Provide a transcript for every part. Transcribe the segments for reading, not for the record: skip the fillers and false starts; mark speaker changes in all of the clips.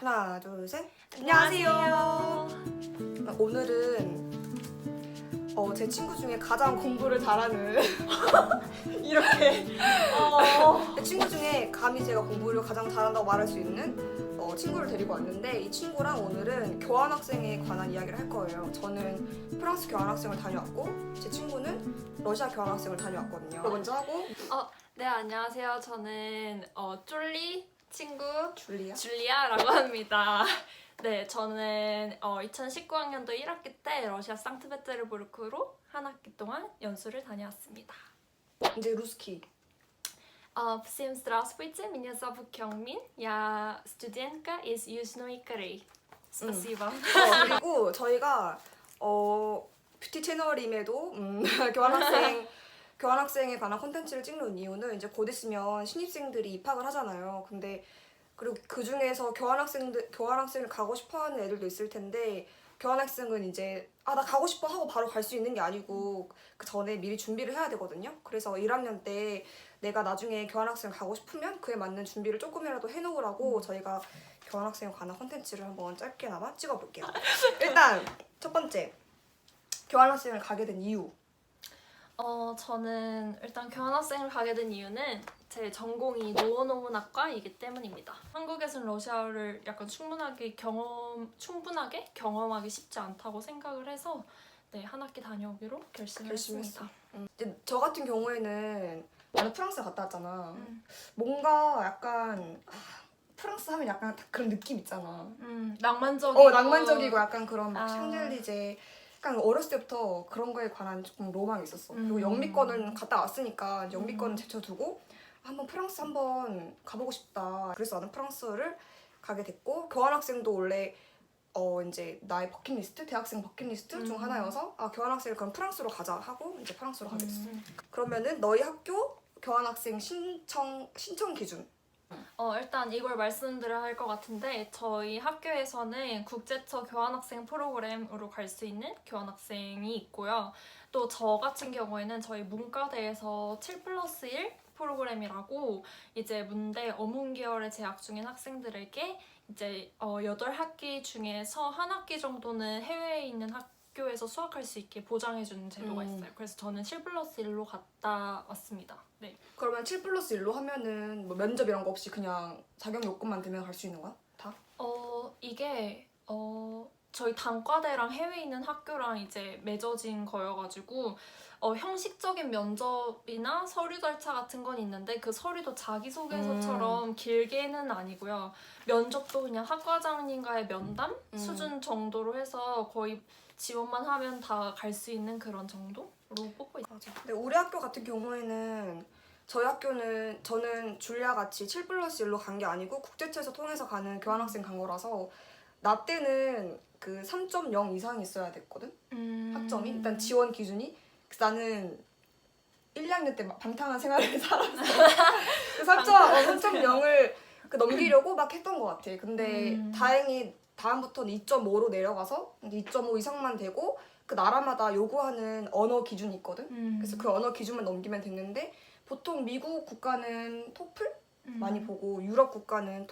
Speaker 1: 하나, 둘, 셋.
Speaker 2: 안녕하세요.
Speaker 1: 오늘은 제 친구 중에 가장 공부를 잘하는 이렇게 친구 중에 감히 제가 공부를 가장 잘한다고 말할 수 있는 친구를 데리고 왔는데, 이 친구랑 오늘은 교환학생에 관한 이야기를 할 거예요. 저는 프랑스 교환학생을 다녀왔고 제 친구는 러시아 교환학생을 다녀왔거든요. 먼저 하고.
Speaker 2: 네, 안녕하세요. 저는 쫄리 친구
Speaker 1: 줄리아.
Speaker 2: 줄리아라고 합니다. 네, 저는 2019학년도 1학기 때 러시아 상트페테르부르크로 한 학기 동안 연수를 다녀왔습니다.
Speaker 1: 이제 루스키.
Speaker 2: Всем здравствуйте, меня зовут Kyungmin. Я студентка из Южной Кореи. Спасибо.
Speaker 1: 그리고 저희가 뷰티 채널임에도 교환학생에 관한 콘텐츠를 찍는 이유는 이제 곧 있으면 신입생들이 입학을 하잖아요. 근데 그리고 그 중에서 교환학생을 가고 싶어하는 애들도 있을 텐데, 교환학생은 이제 나 가고 싶어 하고 바로 갈 수 있는 게 아니고 그 전에 미리 준비를 해야 되거든요. 그래서 1학년 때 내가 나중에 교환학생 가고 싶으면 그에 맞는 준비를 조금이라도 해놓으라고 저희가 교환학생에 관한 콘텐츠를 한번 짧게나마 찍어볼게요. 일단 첫 번째, 교환학생을 가게 된 이유.
Speaker 2: 저는 일단 교환학생을 가게 된 이유는 제 전공이 노원어문학과이기 때문입니다. 한국에서는 러시아를 약간 충분하게 경험하기 쉽지 않다고 생각을 해서 한 학기 다녀오기로 결심했습니다.
Speaker 1: 이제 저 같은 경우에는 나는 프랑스 갔다 왔잖아. 뭔가 약간 프랑스 하면 약간 그런 느낌 있잖아.
Speaker 2: 낭만적이고
Speaker 1: 약간 그런 막 샹젤리제, 약간 어렸을 때부터 그런 거에 관한 조금 로망이 있었어. 그리고 영미권은 갔다 왔으니까 영미권은 제쳐두고 한번 프랑스 한번 가보고 싶다. 그래서 나는 프랑스를 가게 됐고, 교환학생도 원래 이제 나의 버킷리스트, 대학생 버킷리스트 중 하나여서 교환학생을 그럼 프랑스로 가자 하고 이제 프랑스로 가게 됐어. 그러면은 너희 학교 교환학생 신청 기준.
Speaker 2: 일단 이걸 말씀드려야 할 것 같은데, 저희 학교에서는 국제처 교환학생 프로그램으로 갈 수 있는 교환학생이 있고요. 또 저 같은 경우에는 저희 문과대에서 7+1 프로그램이라고 이제 문대 어문 계열에 재학 중인 학생들에게 이제 8학기 중에서 한 학기 정도는 해외에 있는 학교에서 수학할 수 있게 보장해주는 제도가 있어요. 그래서 저는 7+1로 갔다 왔습니다. 네.
Speaker 1: 그러면 7+1로 하면은 뭐 면접 이런 거 없이 그냥 자격 요건만 되면 갈 수 있는 거야? 다?
Speaker 2: 이게 저희 단과대랑 해외에 있는 학교랑 이제 맺어진 거여가지고 형식적인 면접이나 서류 절차 같은 건 있는데, 그 서류도 자기소개서처럼 길게는 아니고요. 면접도 그냥 학과장님과의 면담 수준 정도로 해서 거의 지원만 하면 다 갈 수 있는 그런 정도로 뽑고 있어요.
Speaker 1: 근데 우리 학교 같은 경우에는, 저희 학교는 저는 줄리아 같이 7+1로 간 게 아니고 국제처에서 통해서 가는 교환학생 간 거라서 나 때는 그 3.0 이상이 있어야 됐거든. 학점이 일단 지원 기준이. 그래서 나는 1, 2학년 때 막 방탕한 생활을 살았어. 그 3.0을 넘기려고 막 했던 것 같아. 근데 다행히 다음부터는 2.5로 내려가서 2.5 이상만 되고, 그 나라마다 요구하는 언어 기준이 있거든. 그래서 그 언어 기준만 넘기면 됐는데, 보통 미국 국가는 토플 많이 보고, 유럽 국가는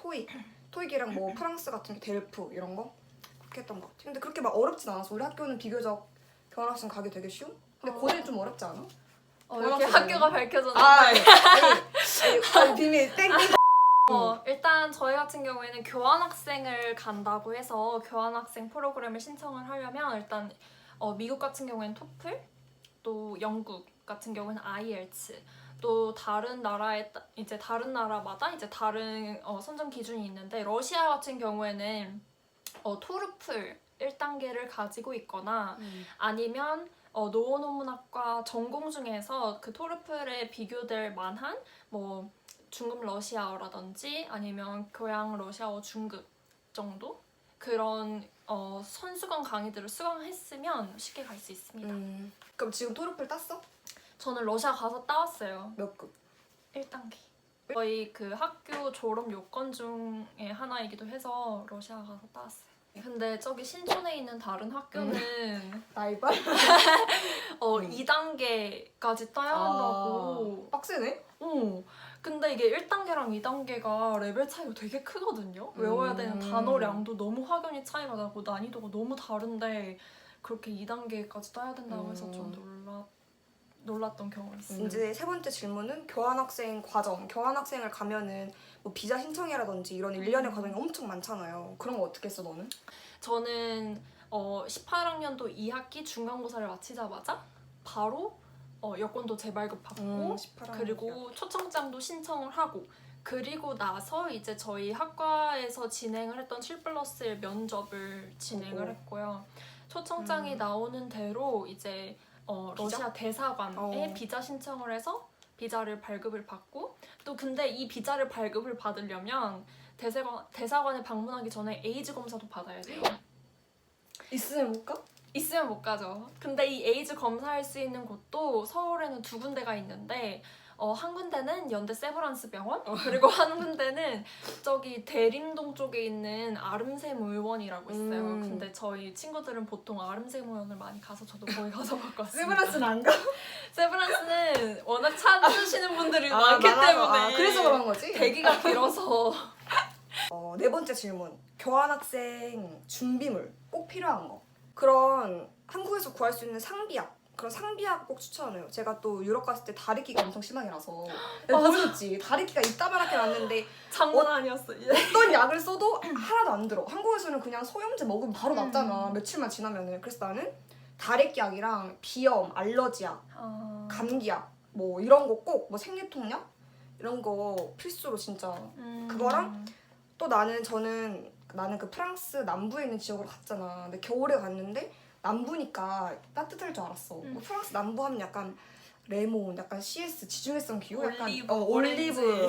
Speaker 1: 토익이랑 뭐 프랑스 같은 게 델프 이런 거 그렇게 했던 것 같아. 근데 그렇게 막 어렵진 않았어. 우리 학교는 비교적 교환학생 가기 되게 쉬운? 근데 고대는 좀 어렵지 않아?
Speaker 2: 이렇게 학교가 밝혀졌는데.
Speaker 1: 아니, 비밀 땡땡.
Speaker 2: 일단 저희 같은 경우에는 교환학생을 간다고 해서 교환학생 프로그램을 신청을 하려면 일단 미국 같은 경우에는 토플, 또 영국 같은 경우에는 IELTS, 또 다른 나라마다 이제 다른 선정 기준이 있는데, 러시아 같은 경우에는 토르플 1단계를 가지고 있거나 아니면 노원어문학과 전공 중에서 그 토르플에 비교될 만한 뭐 중급 러시아어라든지 아니면 교양 러시아어 중급 정도 그런 선수권 강의들을 수강했으면 쉽게 갈 수 있습니다.
Speaker 1: 그럼 지금 토르플 땄어?
Speaker 2: 저는 러시아 가서 따왔어요.
Speaker 1: 몇 급?
Speaker 2: 1단계. 저희 그 학교 졸업 요건 중에 하나이기도 해서 러시아 가서 따왔어요. 근데 저기 신촌에 있는 다른 학교는
Speaker 1: 라이벌?
Speaker 2: 2단계까지 따야 한다고.
Speaker 1: 빡세네?
Speaker 2: 근데 이게 1단계랑 2단계가 레벨 차이가 되게 크거든요. 외워야 되는 단어량도 너무 확연히 차이가 나고 난이도가 너무 다른데 그렇게 2단계까지 따야 된다고 해서 좀 놀랐던 경험이 있어요.
Speaker 1: 이제 세 번째 질문은 교환학생 과정. 교환학생을 가면은 뭐 비자 신청이라든지 이런 일련의 과정이 엄청 많잖아요. 그런 거 어떻게 했어 너는?
Speaker 2: 저는 18학년도 2학기 중간고사를 마치자마자 바로 여권도 재발급 받고
Speaker 1: 18학년
Speaker 2: 그리고 초청장도 신청을 하고 그리고 나서 이제 저희 학과에서 진행을 했던 7+1 면접을 진행을 했고요. 초청장이 나오는 대로 이제 러시아 대사관에 비자 신청을 해서 비자를 발급을 받고 또 근데 이 비자를 발급을 받으려면 대사관에 방문하기 전에 에이즈 검사도 받아야 돼요.
Speaker 1: 있으면 못 가?
Speaker 2: 있으면 못 가죠. 근데 이 에이즈 검사할 수 있는 곳도 서울에는 2군데가 있는데 한 군데는 연대 세브란스 병원 그리고 한 군데는 저기 대림동 쪽에 있는 아름샘 의원이라고 있어요. 근데 저희 친구들은 보통 아름샘 의원을 많이 가서 저도 거기 가서 바꿨어요.
Speaker 1: 세브란스는 안 가?
Speaker 2: 세브란스는 워낙 찾으시는 분들이 많기 때문에
Speaker 1: 그래서 그런 거지?
Speaker 2: 대기가 길어서
Speaker 1: 네 번째 질문. 교환학생 준비물 꼭 필요한 거. 그런 한국에서 구할 수 있는 상비약. 그런 상비약 꼭 추천해요. 제가 또 유럽 갔을 때 다리끼가 엄청 심하게 나서 보셨지? 다리끼가 이따만하게 났는데
Speaker 2: 장난 아니었어.
Speaker 1: 어떤 약을 써도 하나도 안 들어. 한국에서는 그냥 소염제 먹으면 바로 낫잖아. 며칠만 지나면은. 그래서 나는 다래끼약이랑 비염, 알러지약, 감기약 뭐 이런 거 꼭 뭐 생리통약 이런 거 필수로 진짜 그거랑 또 저는 그 프랑스 남부에 있는 지역으로 갔잖아. 근데 겨울에 갔는데 남부니까 따뜻할 줄 알았어. 뭐 프랑스 남부 하면 약간 레몬, 약간 CS 지중해성 기후, 약간 올리브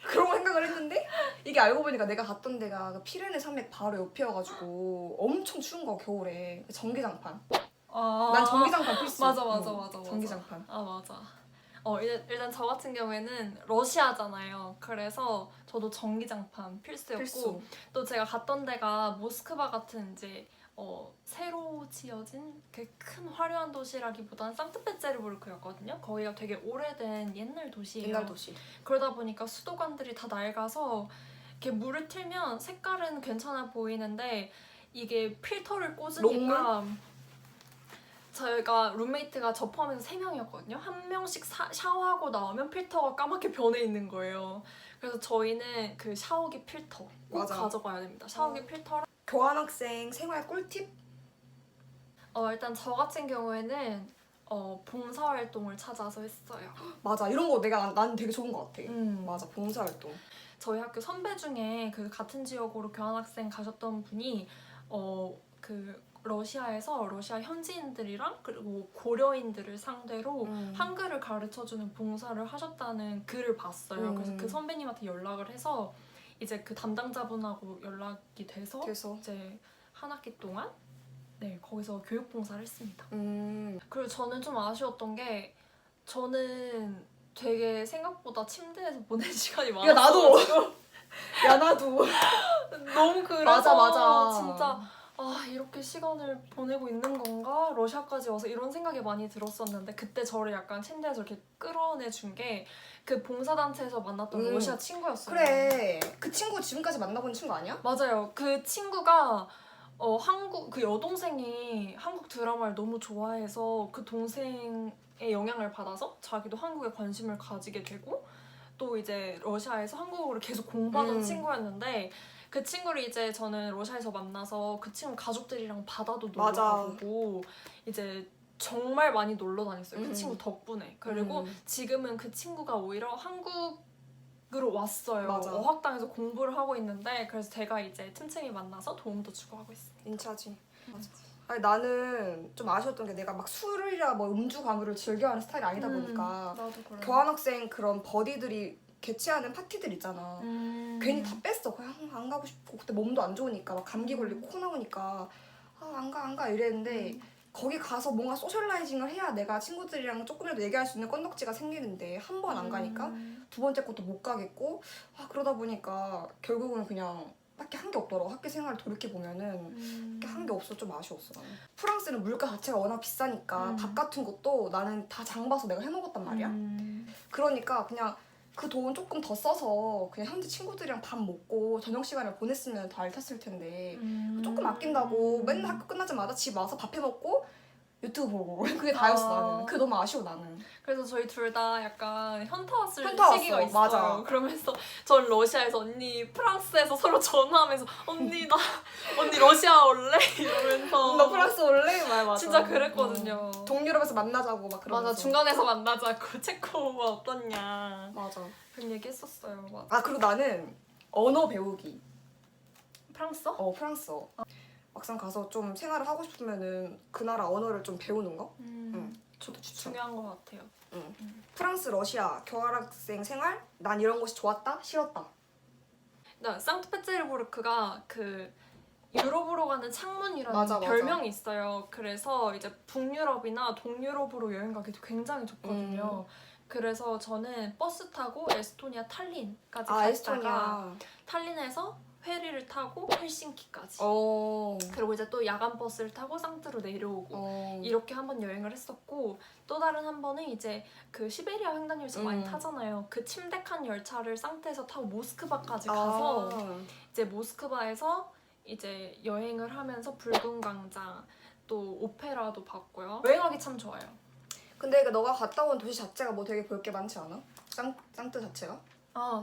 Speaker 1: 그런 거 생각을 했는데 이게 알고 보니까 내가 갔던 데가 그 피레네 산맥 바로 옆이어가지고 엄청 추운 거 겨울에 전기장판. 난 전기장판 필수.
Speaker 2: 맞아.
Speaker 1: 전기장판.
Speaker 2: 맞아. 일단 저 같은 경우에는 러시아잖아요. 그래서 저도 전기장판 필수였고
Speaker 1: 필수.
Speaker 2: 또 제가 갔던 데가 모스크바 같은 이제 새로 지어진 그 큰 화려한 도시라기보다는 상트페테르부르크였거든요. 거기가 되게 오래된 옛날 도시예요.
Speaker 1: 옛날 도시.
Speaker 2: 그러다 보니까 수도관들이 다 낡아서 이렇게 물을 틀면 색깔은 괜찮아 보이는데 이게 필터를 꽂으니까 저희가 룸메이트가 저 포함해서 3명이었거든요. 한 명씩 샤워하고 나오면 필터가 까맣게 변해 있는 거예요. 그래서 저희는 그 샤워기 필터 꼭 가져가야 됩니다. 샤워기 필터랑
Speaker 1: 교환학생 생활 꿀팁?
Speaker 2: 일단 저 같은 경우에는 봉사활동을 찾아서 했어요.
Speaker 1: 맞아. 이런 거 난 되게 좋은 것 같아. 맞아. 봉사활동.
Speaker 2: 저희 학교 선배 중에 그 같은 지역으로 교환학생 가셨던 분이 그 러시아에서 러시아 현지인들이랑 그리고 고려인들을 상대로 한글을 가르쳐주는 봉사를 하셨다는 글을 봤어요. 그래서 그 선배님한테 연락을 해서 이제 그 담당자분하고 연락이 돼서 이제 한 학기 동안 거기서 교육 봉사를 했습니다. 그리고 저는 좀 아쉬웠던 게 저는 되게 생각보다 침대에서 보낸 시간이 많았어요.
Speaker 1: 야 나도.
Speaker 2: 너무 그래서
Speaker 1: 맞아.
Speaker 2: 진짜 이렇게 시간을 보내고 있는 건가? 러시아까지 와서 이런 생각이 많이 들었었는데 그때 저를 약간 침대에서 이렇게 끌어내준 게 그 봉사단체에서 만났던 러시아 친구였어요.
Speaker 1: 그래. 그 친구 지금까지 만나고 있는 친구 아니야?
Speaker 2: 맞아요. 그 친구가 그 여동생이 한국 드라마를 너무 좋아해서 그 동생의 영향을 받아서 자기도 한국에 관심을 가지게 되고 또 이제 러시아에서 한국어를 계속 공부하던 친구였는데 그 친구를 이제 저는 러시아에서 만나서 그 친구 가족들이랑 바다도 놀러 가보고 이제 정말 많이 놀러 다녔어요. 그 친구 덕분에. 그리고 지금은 그 친구가 오히려 한국으로 왔어요. 어학당에서 공부를 하고 있는데 그래서 제가 이제 틈틈이 만나서 도움도 주고 하고 있습니다.
Speaker 1: 인차지. 맞아. 아니 나는 좀 아쉬웠던 게 내가 막 술이라 뭐 음주 가무를 즐겨하는 스타일이 아니다 보니까
Speaker 2: 나도 그래.
Speaker 1: 교환학생 그런 버디들이 개최하는 파티들 있잖아. 괜히 다 뺐어. 그냥 안 가고 싶고 그때 몸도 안 좋으니까 막 감기 걸리고 코 나오니까 안 가 이랬는데 거기 가서 뭔가 소셜라이징을 해야 내가 친구들이랑 조금이라도 얘기할 수 있는 건덕지가 생기는데 한 번 안 가니까 두 번째 것도 못 가겠고 그러다 보니까 결국은 그냥 딱히 한 게 없더라고. 학교 생활을 돌이켜보면은 딱히 한 게 없어. 좀 아쉬웠어 나는. 프랑스는 물가 자체가 워낙 비싸니까 밥 같은 것도 나는 다 장 봐서 내가 해먹었단 말이야. 그러니까 그냥 그 돈 조금 더 써서 그냥 현지 친구들이랑 밥 먹고 저녁 시간을 보냈으면 더 알탔을 텐데 조금 아낀다고 맨날 학교 끝나자마자 집 와서 밥 해 먹고 유튜브 보고 그게 다였어 나는. 그게 너무 아쉬워 나는.
Speaker 2: 그래서 저희 둘 다 약간 현타 왔을
Speaker 1: 현타
Speaker 2: 시기가
Speaker 1: 왔어.
Speaker 2: 있어요.
Speaker 1: 맞아.
Speaker 2: 그러면서 전 러시아에서 언니 프랑스에서 서로 전화하면서 언니 나 언니 러시아 올래? 이러면서
Speaker 1: 너 프랑스 올래? 맞아.
Speaker 2: 진짜 그랬거든요.
Speaker 1: 동유럽에서 만나자고 막 그러면서.
Speaker 2: 맞아 중간에서 만나자고 체코가 어떻냐
Speaker 1: 맞아.
Speaker 2: 그런 얘기 했었어요. 맞아.
Speaker 1: 아 그리고 나는 언어 배우기.
Speaker 2: 프랑스어?
Speaker 1: 프랑스어. 막상 가서 좀 생활을 하고 싶으면은 그 나라 언어를 좀 배우는 거? 저도 추천.
Speaker 2: 중요한 것 같아요.
Speaker 1: 프랑스, 러시아 교환학생 생활? 난 이런 곳이 좋았다? 싫었다?
Speaker 2: 나 상트페테르부르크가 그 유럽으로 가는 창문이라는
Speaker 1: 맞아, 맞아.
Speaker 2: 별명이 있어요. 그래서 이제 북유럽이나 동유럽으로 여행 가기도 굉장히 좋거든요. 그래서 저는 버스 타고 에스토니아 탈린까지 갔다가
Speaker 1: 에스토니아.
Speaker 2: 탈린에서 페리를 타고 헬싱키까지 그리고 이제 또 야간 버스를 타고 상트로 내려오고 이렇게 한번 여행을 했었고 또 다른 한 번은 이제 그 시베리아 횡단 열차 많이 타잖아요. 그 침대칸 열차를 상트에서 타고 모스크바까지 가서 이제 모스크바에서 이제 여행을 하면서 붉은 광장 또 오페라도 봤고요. 여행하기 참 좋아요.
Speaker 1: 근데 그 너가 갔다 온 도시 자체가 뭐 되게 볼 게 많지 않아? 상트 자체가?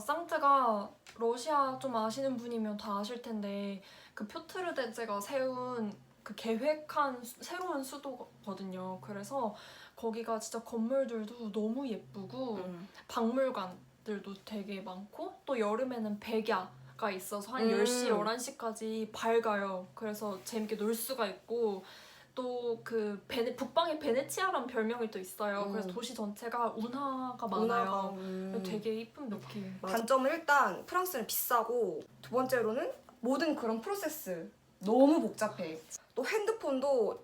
Speaker 2: 상트가 러시아 좀 아시는 분이면 다 아실 텐데 그 표트르 대제가 세운 그 계획한 새로운 수도거든요. 그래서 거기가 진짜 건물들도 너무 예쁘고 박물관들도 되게 많고 또 여름에는 백야가 있어서 한 10시, 11시까지 밝아요. 그래서 재밌게 놀 수가 있고 또 그 북방에 베네치아라는 별명이 또 있어요. 그래서 도시 전체가 운하가 많아요. 되게 이쁜 느낌.
Speaker 1: 단점은 일단 프랑스는 비싸고 두 번째로는 모든 그런 프로세스 너무 복잡해. 또 핸드폰도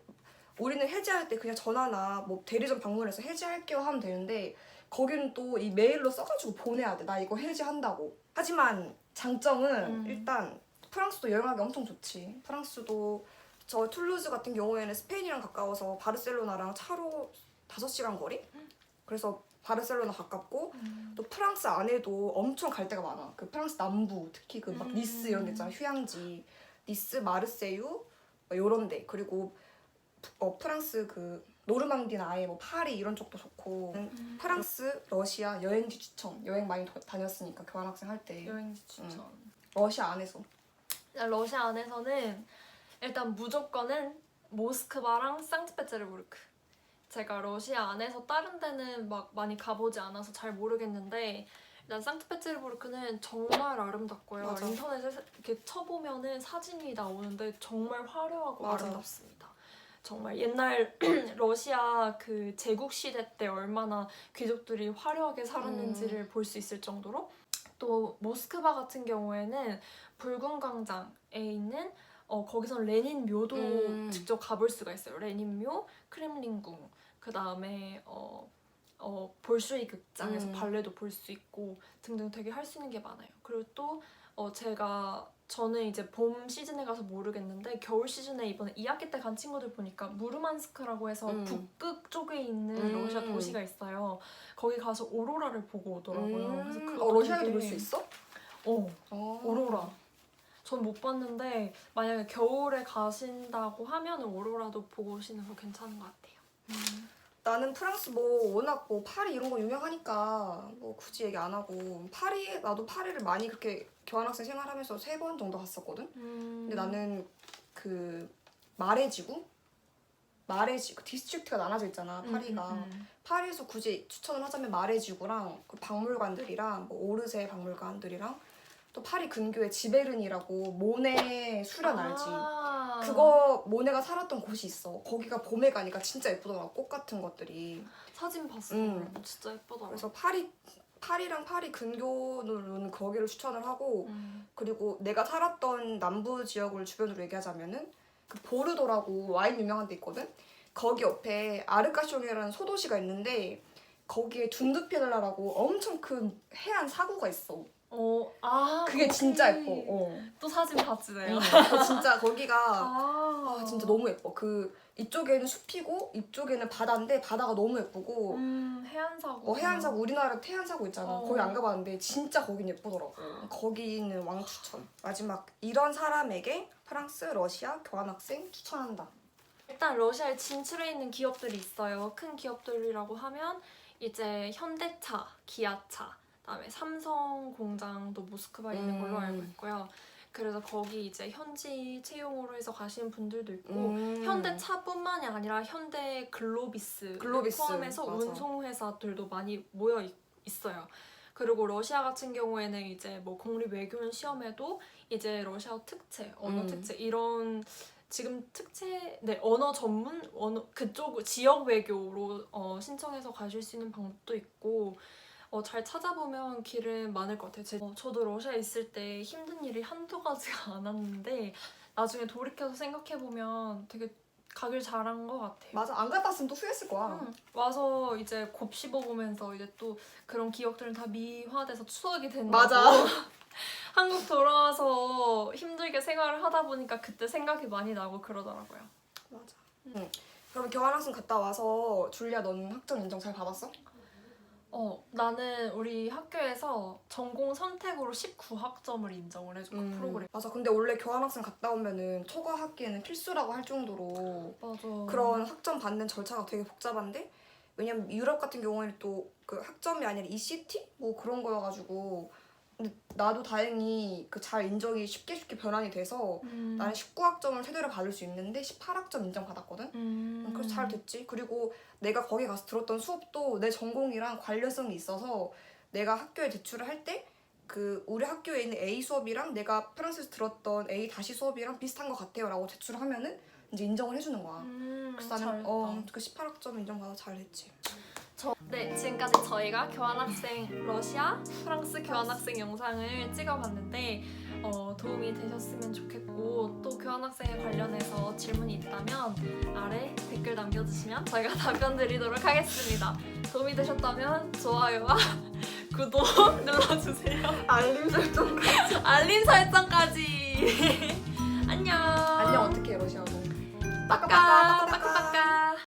Speaker 1: 우리는 해지할 때 그냥 전화나 뭐 대리점 방문해서 해지할게요 하면 되는데 거기는 또 이 메일로 써가지고 보내야 돼. 나 이거 해지한다고. 하지만 장점은 일단 프랑스도 여행하기 엄청 좋지. 프랑스도 저 툴루즈 같은 경우에는 스페인이랑 가까워서 바르셀로나랑 차로 5시간 거리? 그래서 바르셀로나 가깝고 또 프랑스 안에도 엄청 갈 데가 많아. 그 프랑스 남부 특히 그 막 니스 이런 데 있잖아. 휴양지. 니스, 마르세유 요런 데. 그리고 프랑스 그 노르망디나 아예 뭐 파리 이런 쪽도 좋고 프랑스, 러시아 여행지 추천. 여행 많이 다녔으니까 교환학생 할 때.
Speaker 2: 여행지 추천.
Speaker 1: 러시아 안에서.
Speaker 2: 러시아 안에서는 일단 무조건은 모스크바랑 상트페테르부르크. 제가 러시아 안에서 다른 데는 막 많이 가보지 않아서 잘 모르겠는데 일단 상트페테르부르크는 정말 아름답고요.
Speaker 1: 맞아.
Speaker 2: 인터넷에 이렇게 쳐보면은 사진이 나오는데 정말 화려하고
Speaker 1: 맞아.
Speaker 2: 아름답습니다. 정말 옛날 러시아 그 제국 시대 때 얼마나 귀족들이 화려하게 살았는지를 볼 수 있을 정도로 또 모스크바 같은 경우에는 붉은 광장에 있는 거기서 레닌 묘도 직접 가볼 수가 있어요. 레닌 묘, 크렘린궁, 그 다음에 볼쇼이 극장에서 발레도 볼 수 있고 등등 되게 할 수 있는 게 많아요. 그리고 또 저는 이제 봄 시즌에 가서 모르겠는데 겨울 시즌에 이번에 2학기 때 간 친구들 보니까 무르만스크라고 해서 북극 쪽에 있는 러시아 도시가 있어요. 거기 가서 오로라를 보고 오더라고요. 그래서 그거
Speaker 1: 러시아에도 볼 수 있어?
Speaker 2: 오로라. 전 못 봤는데 만약에 겨울에 가신다고 하면 오로라도 보고 오시는 거 괜찮은 것 같아요.
Speaker 1: 나는 프랑스 뭐 워낙 뭐 파리 이런 거 유명하니까 뭐 굳이 얘기 안 하고 나도 파리를 많이 그렇게 교환학생 생활하면서 3번 정도 갔었거든. 근데 나는 그 마레지구 디스트릭트가 나눠져 있잖아 파리가. 파리에서 굳이 추천을 하자면 마레지구랑 그 박물관들이랑 뭐 오르세 박물관들이랑 또 파리 근교에 지베른이라고 모네 수련 알지? 그거 모네가 살았던 곳이 있어. 거기가 봄에 가니까 진짜 예쁘더라고. 꽃 같은 것들이.
Speaker 2: 사진 봤어. 진짜 예쁘더라.
Speaker 1: 그래서 파리랑 파리 근교로는 거기를 추천을 하고 그리고 내가 살았던 남부 지역을 주변으로 얘기하자면은 그 보르도라고 와인 유명한 데 있거든. 거기 옆에 아르카숑이라는 소도시가 있는데 거기에 둔드필라라고 엄청 큰 해안 사구가 있어. 그게 진짜
Speaker 2: 거기.
Speaker 1: 예뻐.
Speaker 2: 또 사진 봤지네요.
Speaker 1: 진짜 거기가
Speaker 2: 아,
Speaker 1: 진짜 너무 예뻐. 이쪽에는 숲이고 이쪽에는 바다인데 바다가 너무 예쁘고
Speaker 2: 해안사고.
Speaker 1: 해안사고 우리나라 태안사고 있잖아. 거기 안 가봤는데 진짜 거긴 예쁘더라고. 거기는 왕 추천. 마지막 이런 사람에게 프랑스, 러시아 교환학생 추천한다.
Speaker 2: 일단 러시아에 진출해 있는 기업들이 있어요. 큰 기업들이라고 하면 이제 현대차, 기아차, 그다음에 삼성 공장도 모스크바에 있는 걸로 알고 있고요. 그래서 거기 이제 현지 채용으로 해서 가시는 분들도 있고 현대차뿐만이 아니라 현대 글로비스 포함해서
Speaker 1: 맞아.
Speaker 2: 운송회사들도 많이 모여 있어요. 그리고 러시아 같은 경우에는 이제 뭐 공립 외교원 시험에도 이제 러시아 특채, 언어 특채 이런 지금 특채, 언어 전문, 그쪽 지역 외교로 신청해서 가실 수 있는 방법도 있고 잘 찾아보면 길은 많을 것 같아요. 저도 러시아에 있을 때 힘든 일이 한두 가지가 않았는데 나중에 돌이켜서 생각해보면 되게 가길 잘한 것 같아요.
Speaker 1: 맞아. 안 갔다 왔으면 또 후회했을 거야.
Speaker 2: 와서 이제 곱씹어보면서 이제 또 그런 기억들은 다 미화돼서 추억이 된다고.
Speaker 1: 맞아.
Speaker 2: 한국 돌아와서 힘들게 생활을 하다 보니까 그때 생각이 많이 나고 그러더라고요.
Speaker 1: 맞아. 그럼 교환학생 갔다 와서 줄리아 너는 학점 인정 잘 받았어?
Speaker 2: 나는 우리 학교에서 전공 선택으로 19학점을 인정을 해줘. 그 프로그램.
Speaker 1: 맞아. 근데 원래 교환학생 갔다 오면은 초과 학기에는 필수라고 할 정도로
Speaker 2: 맞아.
Speaker 1: 그런 학점 받는 절차가 되게 복잡한데 왜냐면 유럽 같은 경우에는 또 그 학점이 아니라 ECT 뭐 그런 거여가지고 근데 나도 다행히 그 잘 인정이 쉽게 변환이 돼서 나는 19학점을 최대로 받을 수 있는데 18학점 인정 받았거든. 그래서 잘 됐지. 그리고 내가 거기 가서 들었던 수업도 내 전공이랑 관련성이 있어서 내가 학교에 제출을 할 때 그 우리 학교에 있는 A 수업이랑 내가 프랑스에서 들었던 A 다시 수업이랑 비슷한 것 같아요 라고 제출을 하면은 이제 인정을 해주는 거야. 그래서 나는 그 18학점 인정받아 잘 됐지.
Speaker 2: 지금까지 저희가 교환학생 러시아, 프랑스 교환학생 영상을 찍어봤는데 도움이 되셨으면 좋겠고 또 교환학생에 관련해서 질문이 있다면 아래 댓글 남겨주시면 저희가 답변 드리도록 하겠습니다. 도움이 되셨다면 좋아요와 구독 눌러주세요.
Speaker 1: 알림
Speaker 2: 설정까지. 안녕.
Speaker 1: 안녕 어떻게 해 러시아어?
Speaker 2: 빠까.